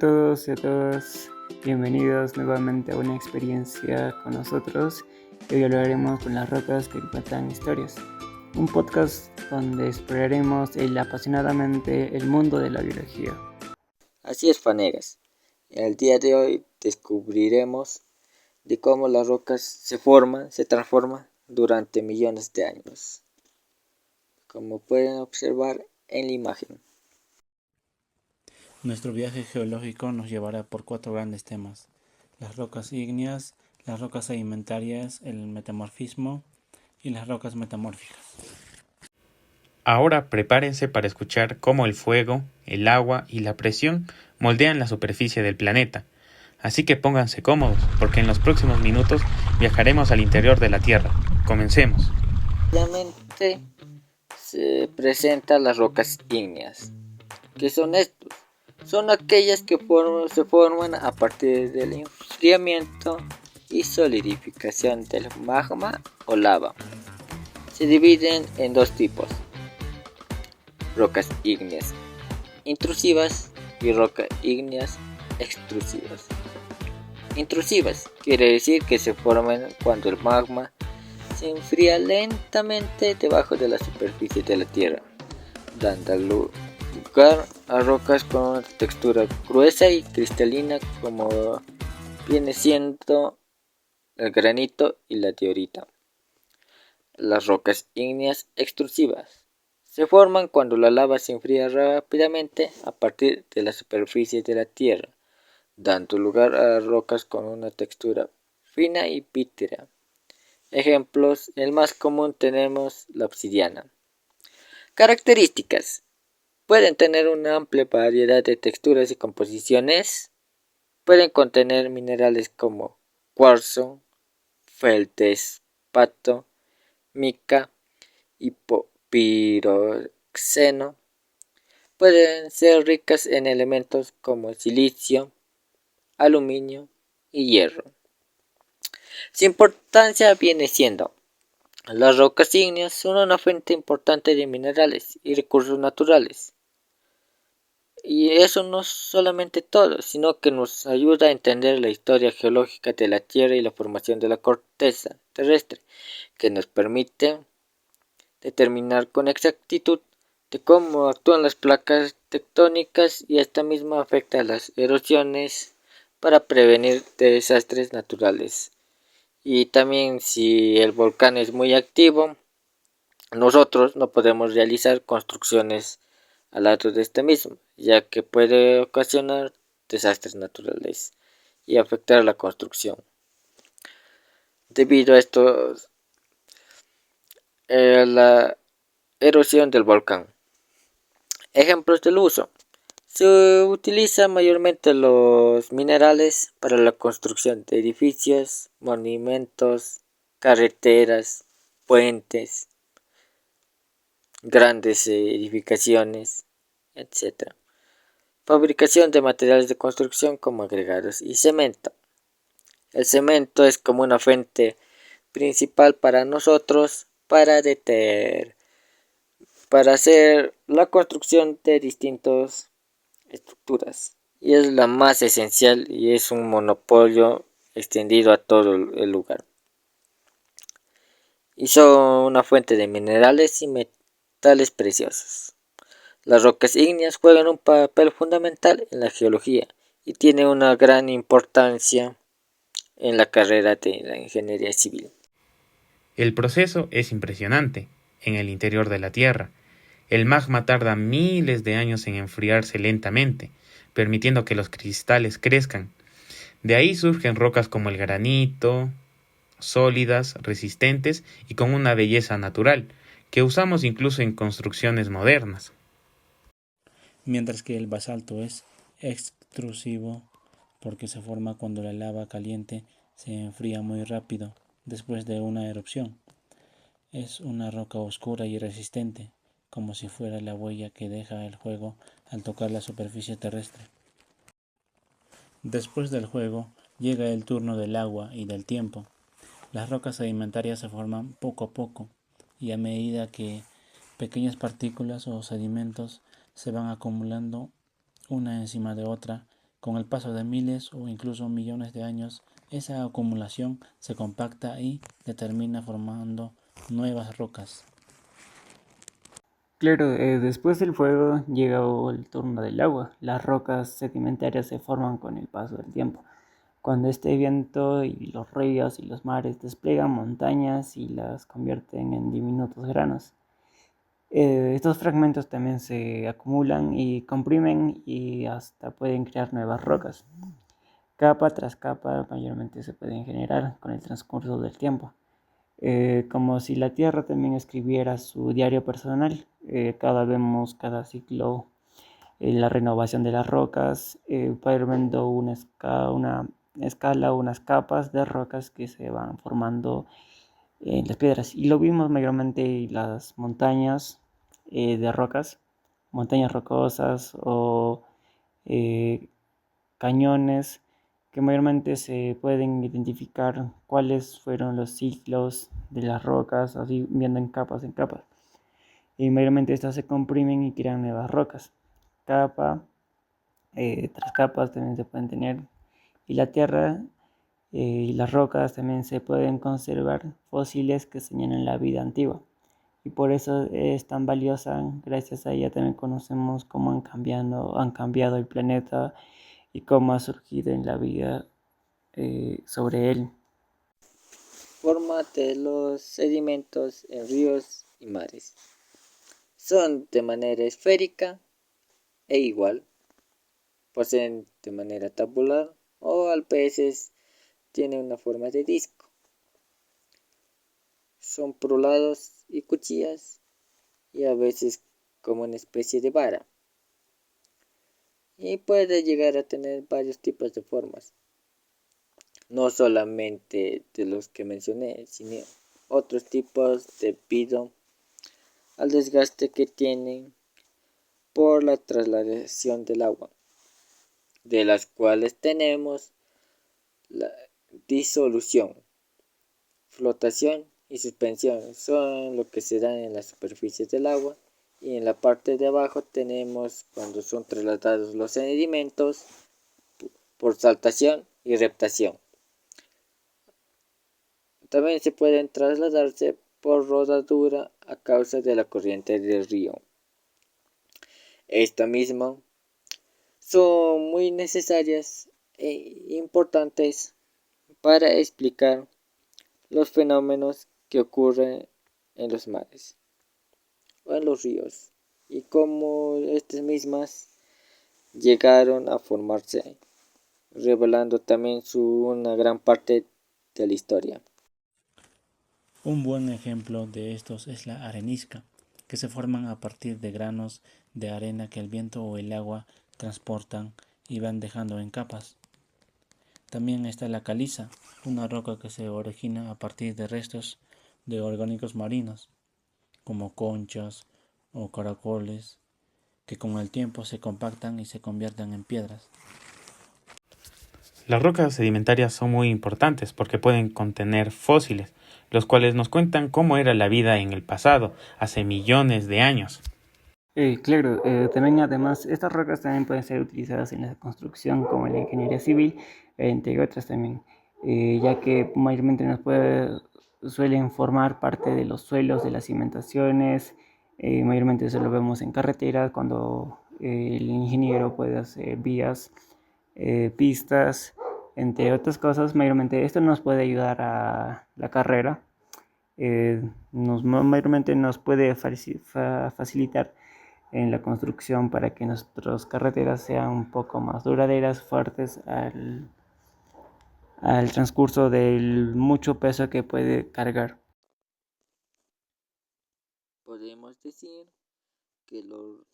todos y a todas, bienvenidos nuevamente a una experiencia con nosotros. Hoy hablaremos con las rocas que cuentan historias, un podcast donde exploraremos apasionadamente el mundo de la biología. Así es, Fanegas. El día de hoy descubriremos de cómo las rocas se transforman durante millones de años, como pueden observar en la imagen. Nuestro viaje geológico nos llevará por 4 grandes temas: las rocas ígneas, las rocas sedimentarias, el metamorfismo y las rocas metamórficas. Ahora prepárense para escuchar cómo el fuego, el agua y la presión moldean la superficie del planeta. Así que pónganse cómodos, porque en los próximos minutos viajaremos al interior de la Tierra. Comencemos. Obviamente se presentan las rocas ígneas. ¿Qué son estos? Son aquellas que se forman a partir del enfriamiento y solidificación del magma o lava. Se dividen en dos tipos: rocas ígneas intrusivas y rocas ígneas extrusivas. Intrusivas quiere decir que se forman cuando el magma se enfría lentamente debajo de la superficie de la Tierra, dando lugar a rocas con una textura gruesa y cristalina, como viene siendo el granito y la diorita. Las rocas ígneas extrusivas se forman cuando la lava se enfría rápidamente a partir de la superficie de la Tierra, dando lugar a rocas con una textura fina y vítrea. Ejemplos: el más común tenemos la obsidiana. Características: pueden tener una amplia variedad de texturas y composiciones. Pueden contener minerales como cuarzo, feldespato, mica y piroxeno. Pueden ser ricas en elementos como silicio, aluminio y hierro. Su importancia viene siendo: las rocas ígneas son una fuente importante de minerales y recursos naturales. Y eso no es solamente todo, sino que nos ayuda a entender la historia geológica de la Tierra y la formación de la corteza terrestre, que nos permite determinar con exactitud de cómo actúan las placas tectónicas, y esta misma afecta a las erosiones para prevenir desastres naturales. Y también, si el volcán es muy activo, nosotros no podemos realizar construcciones al lado de este mismo, ya que puede ocasionar desastres naturales y afectar la construcción. Debido a esto, la erosión del volcán. Ejemplos del uso: se utilizan mayormente los minerales para la construcción de edificios, monumentos, carreteras, puentes, grandes edificaciones, etc. Fabricación de materiales de construcción como agregados y cemento. El cemento es como una fuente principal para nosotros para hacer la construcción de distintas estructuras, y es la más esencial y es un monopolio extendido a todo el lugar, y son una fuente de minerales y metales preciosos. Las rocas ígneas juegan un papel fundamental en la geología y tienen una gran importancia en la carrera de la ingeniería civil. El proceso es impresionante. En el interior de la Tierra, el magma tarda miles de años en enfriarse lentamente, permitiendo que los cristales crezcan. De ahí surgen rocas como el granito, sólidas, resistentes y con una belleza natural, que usamos incluso en construcciones modernas. Mientras que el basalto es extrusivo porque se forma cuando la lava caliente se enfría muy rápido después de una erupción. Es una roca oscura y resistente, como si fuera la huella que deja el fuego al tocar la superficie terrestre. Después del fuego llega el turno del agua y del tiempo. Las rocas sedimentarias se forman poco a poco, y a medida que pequeñas partículas o sedimentos se van acumulando una encima de otra, Con el paso de miles o incluso millones de años, esa acumulación se compacta y termina formando nuevas rocas. Claro, después del fuego llega el turno del agua. Las rocas sedimentarias se forman con el paso del tiempo. Cuando este viento y los ríos y los mares despliegan montañas y las convierten en diminutos granos. Estos fragmentos también se acumulan y comprimen y hasta pueden crear nuevas rocas. Capa tras capa mayormente se pueden generar con el transcurso del tiempo. Como si la Tierra también escribiera su diario personal. Vemos cada ciclo la renovación de las rocas, va viendo una escala, unas capas de rocas que se van formando en las piedras. Y lo vimos mayormente en las montañas de rocas, montañas rocosas o eh, cañones, que mayormente se pueden identificar cuáles fueron los ciclos de las rocas, así viendo en capas, en capas. Y mayormente estas se comprimen y crean nuevas rocas. Capa tras capas también se pueden tener. Y la tierra y las rocas también se pueden conservar fósiles que señalan la vida antigua. Y por eso es tan valiosa, gracias a ella también conocemos cómo han cambiado el planeta y cómo ha surgido en la vida sobre él. Forma de los sedimentos en ríos y mares. Son de manera esférica e igual. Poseen de manera tabular o a veces tienen una forma de disco. Son perulados y cuchillas y a veces como una especie de vara. Y puede llegar a tener varios tipos de formas. No solamente de los que mencioné, sino otros tipos debido al desgaste que tienen por la trasladación del agua, de las cuales tenemos la disolución, flotación y suspensión. Son lo que se dan en las superficies del agua, y en la parte de abajo tenemos cuando son trasladados los sedimentos por saltación y reptación. También se pueden trasladarse por rodadura a causa de la corriente del río. Esto mismo son muy necesarias e importantes para explicar los fenómenos que ocurren en los mares o en los ríos y cómo estas mismas llegaron a formarse, revelando también una gran parte de la historia. Un buen ejemplo de estos es la arenisca, que se forman a partir de granos de arena que el viento o el agua transportan y van dejando en capas. También está la caliza, una roca que se origina a partir de restos de orgánicos marinos, como conchas o caracoles, que con el tiempo se compactan y se convierten en piedras. Las rocas sedimentarias son muy importantes porque pueden contener fósiles, los cuales nos cuentan cómo era la vida en el pasado, hace millones de años. Claro, también además estas rocas también pueden ser utilizadas en la construcción como en la ingeniería civil, entre otras también, ya que mayormente suelen formar parte de los suelos de las cimentaciones, mayormente eso lo vemos en carreteras cuando el ingeniero puede hacer vías, pistas, entre otras cosas, mayormente esto nos puede ayudar a la carrera, mayormente nos puede facilitar en la construcción para que nuestras carreteras sean un poco más duraderas, fuertes al transcurso del mucho peso que puede cargar. Podemos decir que los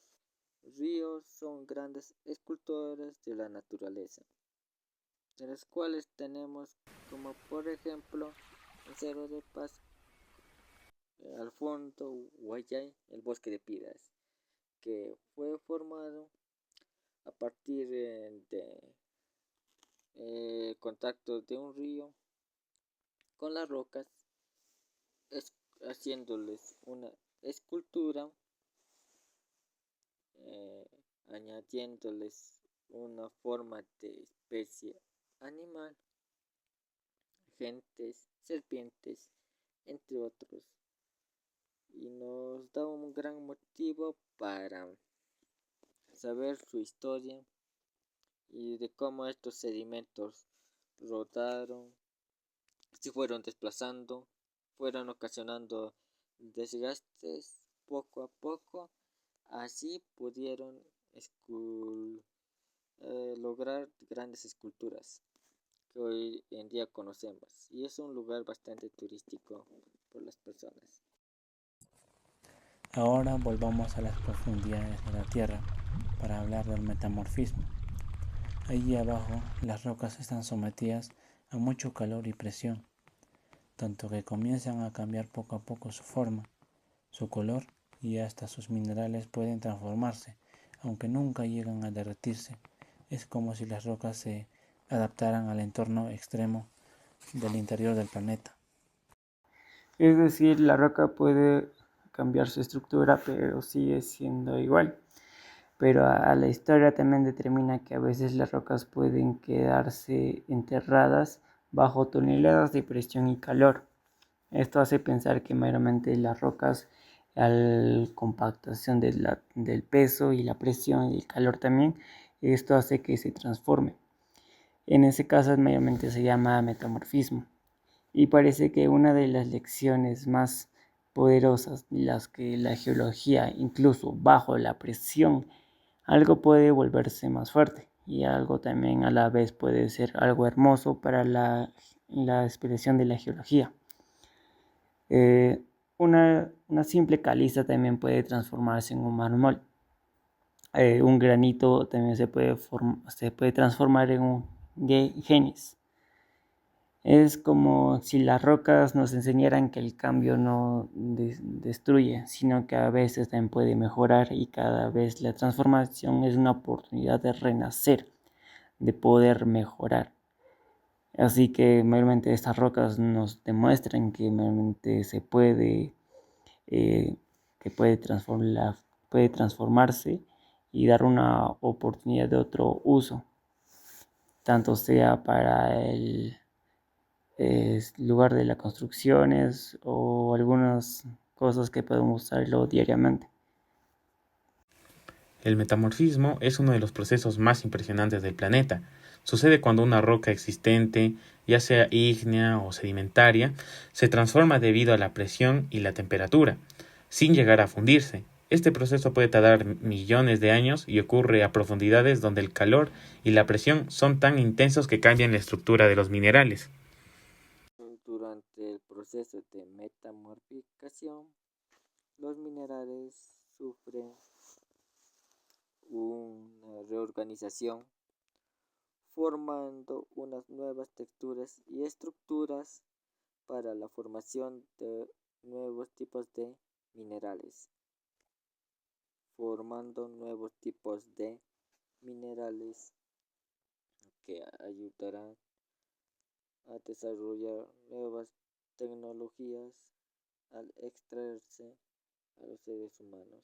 ríos son grandes escultores de la naturaleza, de las cuales tenemos como por ejemplo el Cerro de Paz, al fondo Guayay, el bosque de piedras, que fue formado a partir de contacto de un río con las rocas, haciéndoles una escultura, añadiéndoles una forma de especie animal, gentes, serpientes, entre otros, y nos da un gran motivo para saber su historia y de cómo estos sedimentos rodaron, si fueron desplazando, fueron ocasionando desgastes poco a poco, así pudieron lograr grandes esculturas que hoy en día conocemos, y es un lugar bastante turístico por las personas. Ahora volvamos a las profundidades de la Tierra para hablar del metamorfismo. Allí abajo las rocas están sometidas a mucho calor y presión, tanto que comienzan a cambiar poco a poco su forma, su color y hasta sus minerales pueden transformarse, aunque nunca llegan a derretirse. Es como si las rocas se adaptaran al entorno extremo del interior del planeta. Es decir, la roca puede cambiar su estructura, pero sigue siendo igual. Pero a la historia también determina que a veces las rocas pueden quedarse enterradas bajo toneladas de presión y calor. Esto hace pensar que mayormente las rocas, al compactación del peso y la presión y el calor también, esto hace que se transforme. En ese caso mayormente se llama metamorfismo. Y parece que una de las lecciones más poderosas de las que la geología, incluso bajo la presión, algo puede volverse más fuerte y algo también a la vez puede ser algo hermoso para la expresión de la geología. Una simple caliza también puede transformarse en un mármol. Un granito también se puede transformar en un gneis. Es como si las rocas nos enseñaran que el cambio no destruye, sino que a veces también puede mejorar, y cada vez la transformación es una oportunidad de renacer, de poder mejorar. Así que mayormente estas rocas nos demuestran que mayormente se puede, que puede transformarse y dar una oportunidad de otro uso, tanto sea para el lugar de las construcciones o algunas cosas que podemos usarlo diariamente. El metamorfismo es uno de los procesos más impresionantes del planeta. Sucede cuando una roca existente, ya sea ígnea o sedimentaria, se transforma debido a la presión y la temperatura, sin llegar a fundirse. Este proceso puede tardar millones de años y ocurre a profundidades donde el calor y la presión son tan intensos que cambian la estructura de los minerales. Durante el proceso de metamorficación, los minerales sufren una reorganización, formando unas nuevas texturas y estructuras para la formación de nuevos tipos de minerales, que ayudarán a desarrollar nuevas tecnologías al extraerse a los seres humanos.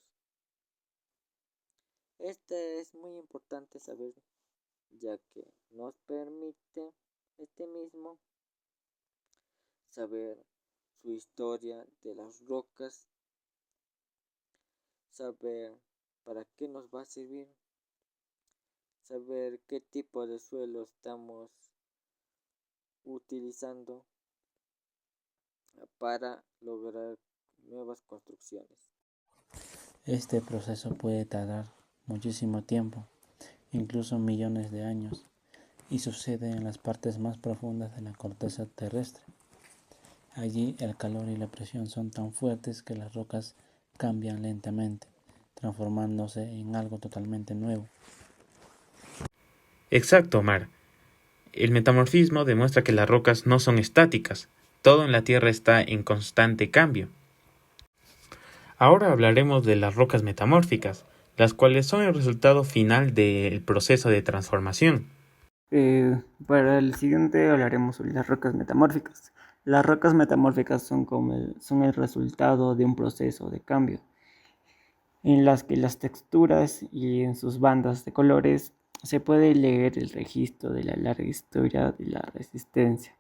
Este es muy importante saber, ya que nos permite mismo saber su historia de las rocas, saber para qué nos va a servir, saber qué tipo de suelo estamos utilizando para lograr nuevas construcciones. Este proceso puede tardar muchísimo tiempo, incluso millones de años, y sucede en las partes más profundas de la corteza terrestre. Allí el calor y la presión son tan fuertes que las rocas cambian lentamente, transformándose en algo totalmente nuevo. Exacto, Omar. El metamorfismo demuestra que las rocas no son estáticas. Todo en la Tierra está en constante cambio. Ahora hablaremos de las rocas metamórficas, las cuales son el resultado final del proceso de transformación. Para el siguiente hablaremos sobre las rocas metamórficas. Las rocas metamórficas son el resultado de un proceso de cambio, en las que las texturas y en sus bandas de colores se puede leer el registro de la larga historia de la resistencia.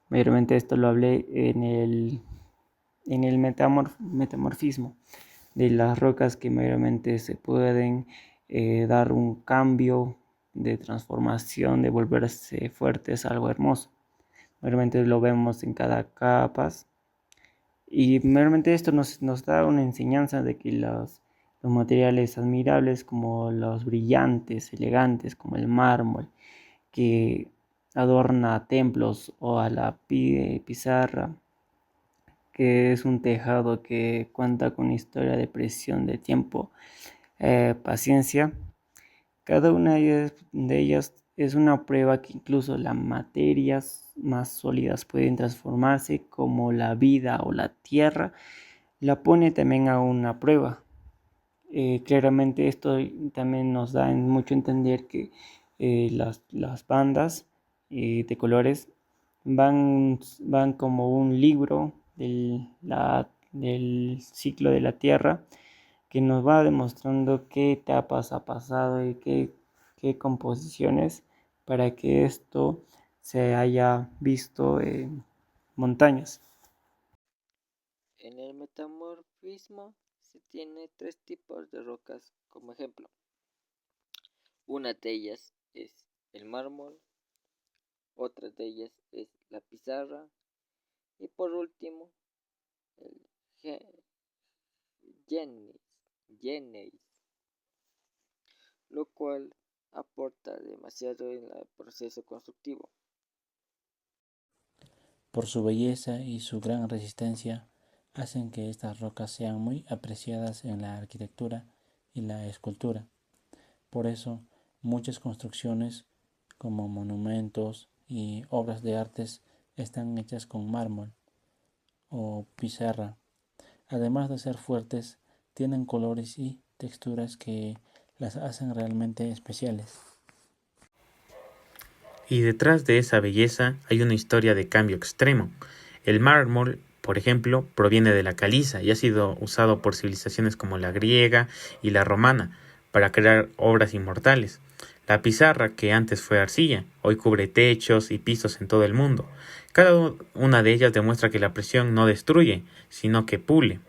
Mayormente esto lo hablé en el metamorfismo de las rocas que mayormente se pueden dar un cambio de transformación, de volverse fuertes, algo hermoso. Mayormente lo vemos en cada capa y mayormente esto nos da una enseñanza de que los materiales admirables como los brillantes, elegantes como el mármol, que adorna templos o a la pizarra, que es un tejado que cuenta con historia de presión de tiempo, paciencia. Cada una de ellas es una prueba que incluso las materias más sólidas pueden transformarse, como la vida o la tierra, la pone también a una prueba. Claramente esto también nos da mucho a entender que las bandas de colores van como un libro del ciclo de la Tierra, que nos va demostrando qué etapas ha pasado y qué composiciones para que esto se haya visto en montañas. En el metamorfismo se tiene tres tipos de rocas como ejemplo. Una de ellas es el mármol, otra de ellas es la pizarra y por último el gneis, lo cual aporta demasiado en el proceso constructivo. Por su belleza y su gran resistencia, hacen que estas rocas sean muy apreciadas en la arquitectura y la escultura. Por eso, muchas construcciones, como monumentos y obras de artes, están hechas con mármol o pizarra. Además de ser fuertes, tienen colores y texturas que las hacen realmente especiales. Y detrás de esa belleza hay una historia de cambio extremo. El mármol, por ejemplo, proviene de la caliza y ha sido usado por civilizaciones como la griega y la romana para crear obras inmortales. La pizarra, que antes fue arcilla, hoy cubre techos y pisos en todo el mundo. Cada una de ellas demuestra que la presión no destruye, sino que pule.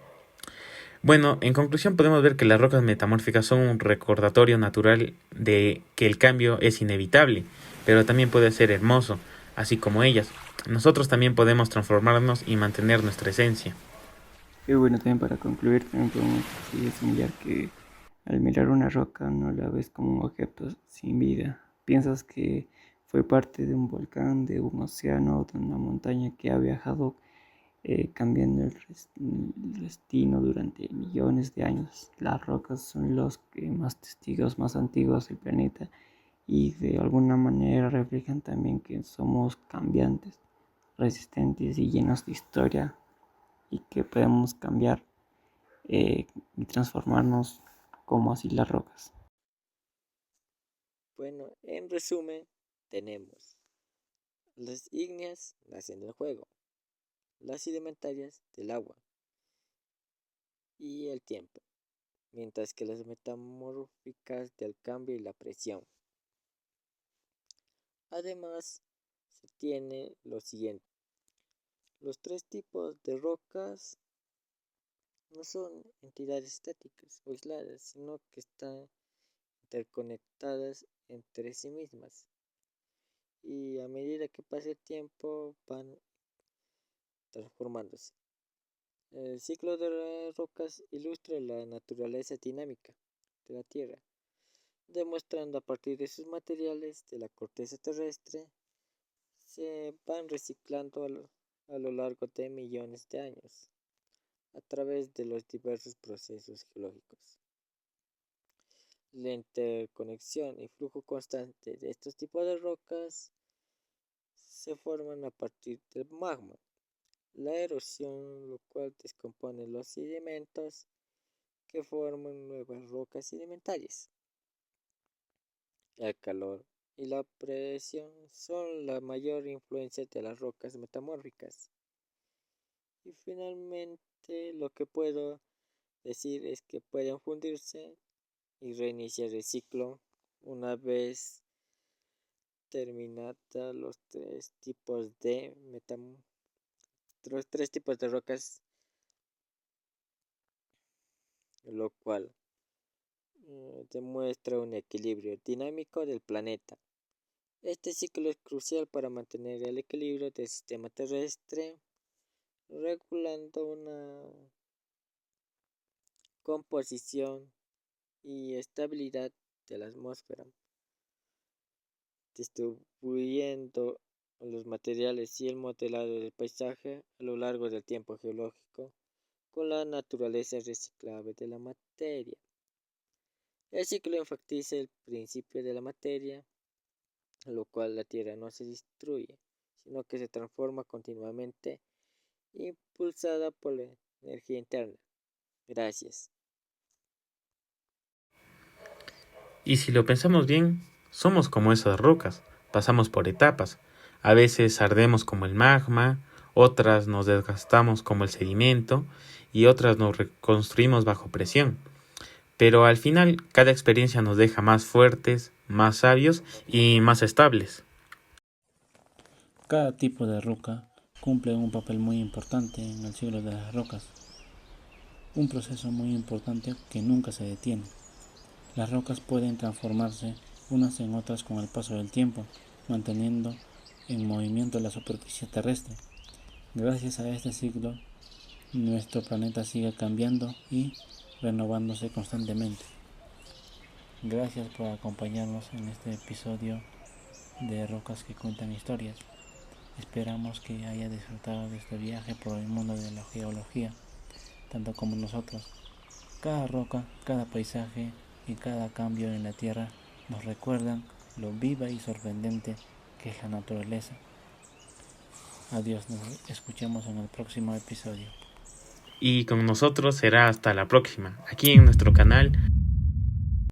Bueno, en conclusión podemos ver que las rocas metamórficas son un recordatorio natural de que el cambio es inevitable, pero también puede ser hermoso, así como ellas. Nosotros también podemos transformarnos y mantener nuestra esencia. Y bueno, también para concluir, también podemos asimilar que al mirar una roca no la ves como un objeto sin vida. Piensas que fue parte de un volcán, de un océano, de una montaña que ha viajado cambiando el destino durante millones de años. Las rocas son los que más testigos más antiguos del planeta y de alguna manera reflejan también que somos cambiantes, resistentes y llenos de historia y que podemos cambiar y transformarnos como así las rocas. Bueno, en resumen, tenemos las ígneas nacen del fuego, las sedimentarias del agua y el tiempo, mientras que las metamórficas del cambio y la presión. Además, se tiene lo siguiente. Los tres tipos de rocas no son entidades estáticas o aisladas, sino que están interconectadas entre sí mismas y a medida que pasa el tiempo van transformándose. El ciclo de las rocas ilustra la naturaleza dinámica de la Tierra, demostrando a partir de sus materiales de la corteza terrestre se van reciclando a lo largo de millones de años a través de los diversos procesos geológicos. La interconexión y flujo constante de estos tipos de rocas se forman a partir del magma, la erosión, lo cual descompone los sedimentos que forman nuevas rocas sedimentarias. El calor y la presión son la mayor influencia de las rocas metamórficas. Y finalmente lo que puedo decir es que pueden fundirse y reiniciar el ciclo una vez terminada los tres tipos de rocas, lo cual demuestra un equilibrio dinámico del planeta. Este ciclo es crucial para mantener el equilibrio del sistema terrestre, regulando una composición y estabilidad de la atmósfera, distribuyendo los materiales y el modelado del paisaje a lo largo del tiempo geológico con la naturaleza reciclable de la materia. El ciclo enfatiza el principio de la materia, lo cual la Tierra no se destruye, sino que se transforma continuamente, impulsada por la energía interna. Gracias. Y si lo pensamos bien, somos como esas rocas, pasamos por etapas. A veces ardemos como el magma, otras nos desgastamos como el sedimento y otras nos reconstruimos bajo presión. Pero al final, cada experiencia nos deja más fuertes, más sabios y más estables. Cada tipo de roca cumple un papel muy importante en el ciclo de las rocas, un proceso muy importante que nunca se detiene. Las rocas pueden transformarse unas en otras con el paso del tiempo, manteniendo en movimiento la superficie terrestre. Gracias a este ciclo, nuestro planeta sigue cambiando y renovándose constantemente. Gracias por acompañarnos en este episodio de Rocas que cuentan historias. Esperamos que haya disfrutado de este viaje por el mundo de la geología, tanto como nosotros. Cada roca, cada paisaje y cada cambio en la Tierra nos recuerdan lo viva y sorprendente que es la naturaleza. Adiós, nos escuchamos en el próximo episodio. Y con nosotros será hasta la próxima, aquí en nuestro canal